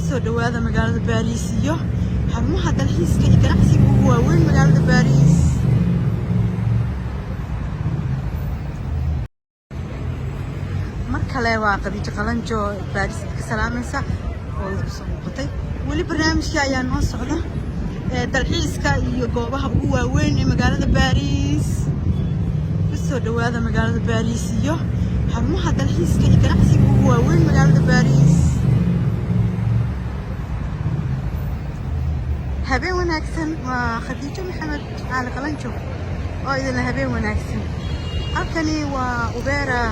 soo dhawaada magaalada Paris iyo xarumaha dalxiiska iyo ganacsiga ugu waaweyn magaalada Paris. markale waa Khadija Qalanjo Paris ka salaamaysa oo isku soo noqotay wali barnaamijka ayaa noo socda dalxiiska iyo goobaha ugu waaweyn ee magaalada Paris. soo dhawaada magaalada Paris iyo xarumaha dalxiiska iyo ganacsiga ugu waaweyn magaalada Paris. habeen wanaagsan waa Khadija Maxamed Cali Qalanjo oo idin habeen wanaagsan. halkani waa Ubera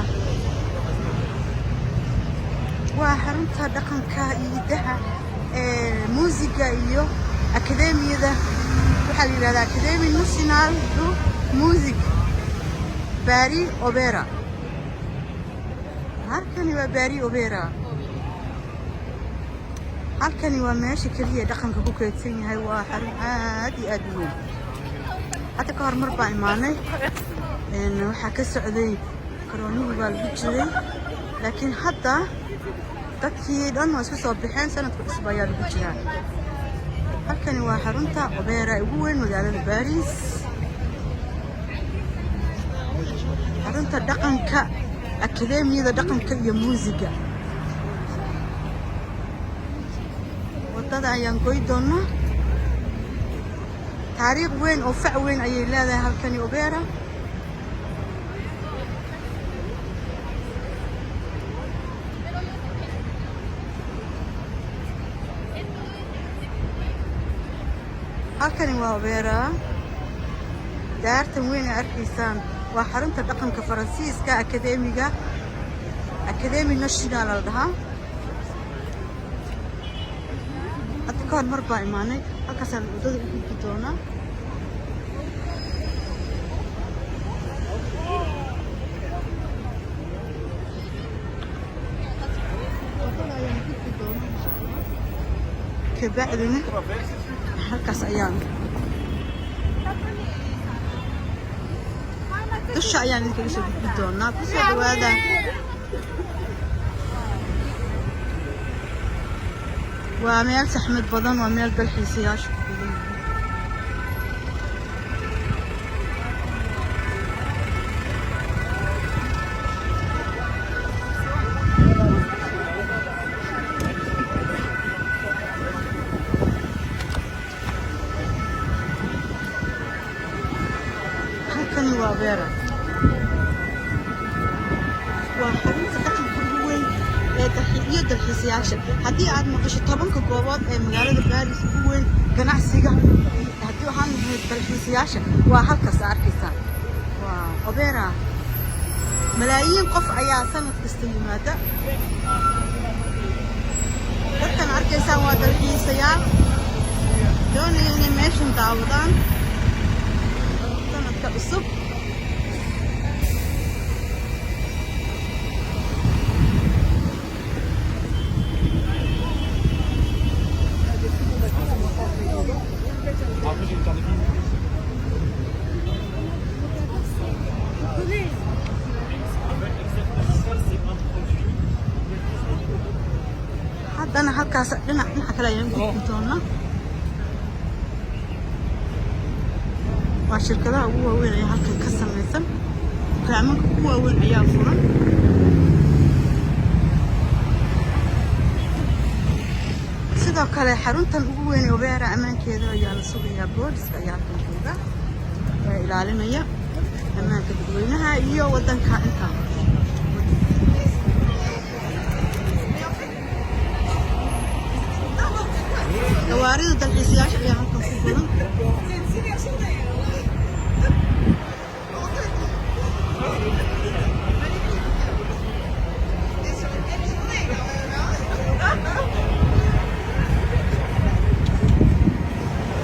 waa xarunta dhaqanka iyo hidaha muusiga iyo akademiyada waxaa la yiraahdaa Académie Nationale de Musique Paris Opera. halkani waa Paris Opera. halkani waa meesha kaliya dhaqanka ku kaydsan yahay. waa xarun aad iyo aad u weyn. hadda ka hor mar baan imaanay waxaa ka socday koroonuhu baa lagu jiray laakiin hadda dadkii dhan waa isku soo baxeen sanadka cusub ayaa lagu jiraa. halkani waa xarunta Opera ugu weyn magaalada Paris. xarunta dhaqanka akademiyada dhaqanka iyo muusiga. wadada ayaan goy doonaa. taariikh weyn oo fac weyn ayay leedahay halkani Opera. halkani waa Opera. daartan weyn ay arkaysaan waa xarunta dhaqanka Faransiiska akademiga Académie Nationale la dhahaa. hadda ka hor mar baa imaanay halkaasaan wadada u gudbi doonaa. kabacdina halkaas ayaan dusha ayaan idinkaga soo gudbi doonaa. ku soo dhawaada. waa meel saxmad badan. waa meel dalxiisayaasha ku badan yihiin. halkani waa Opera. waa xarunta dhaqanka ugu weyn iyo dalxiisayaasha. haddii aad maqasho 10 goobood ee magaalada Paris ugu weyn ganacsiga haddii waxaan nahay dalxiisayaasha waa halkaas arkaysaa. waa Opera. malaayiin qof ayaa sanad kasta yimaada. dadkan arkaysaan waa dalxiisayaal doonaya inay meeshan daawadaan sanadka cusub. haddana halkaas dhinaca kale ayaan gudbi doonaa. waa shirkadaha ugu waaweyn ayaa halkan ka samaysan. dukaamada ugu waaweyn ayaa furan. sidoo kale xaruntan ugu weyn ee Opera ammaankeeda ayaa la sugayaa. booliska ayaa halkan jooga ilaalinaya ammaanka dadweynaha iyo wadanka inta. gawaarida dalxiisayaasha ayaa halkan ku badan.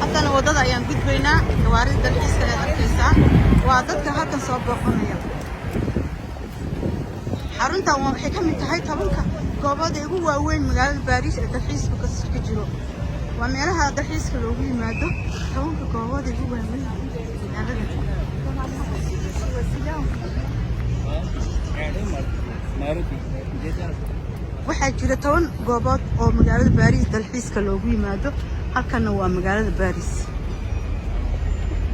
haddana wadada ayaan gudbaynaa. gawaarida dalxiiska ayaa arkaysaa waa dadka halkan soo booqanaya. xaruntan waxay ka mid tahay 10 goobood ee ugu waaweyn magaalada Paris ee dalxiiska ka jiro. waa meelaha dalxiiska loogu yimaado. 10 goobood ee ugu waaweyn magaalada. waxaa jira 10 goobood oo magaalada Paris dalxiiska loogu yimaado halkana waa magaalada Paris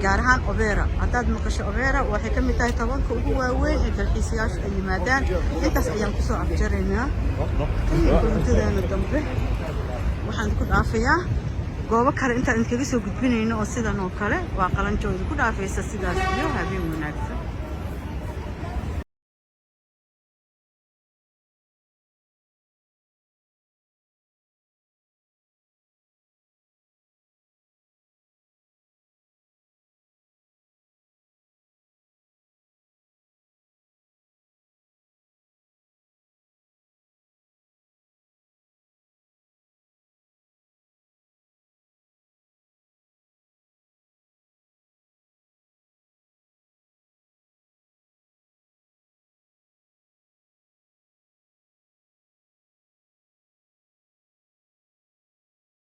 gaar ahaan Opera haddaad maqasho Opera waxay ka mid tahay 10ka ugu waaweyn ee dalxiisayaasha ay yimaadaan intaas ayaan ku soo afjaraynaa intadeena dambe waxaan ku dhaafayaa goobo kale intaan kaga soo gudbinayno oo sidan oo kale waa qalanjooda ku dhaafaysa sidaas iyo habeen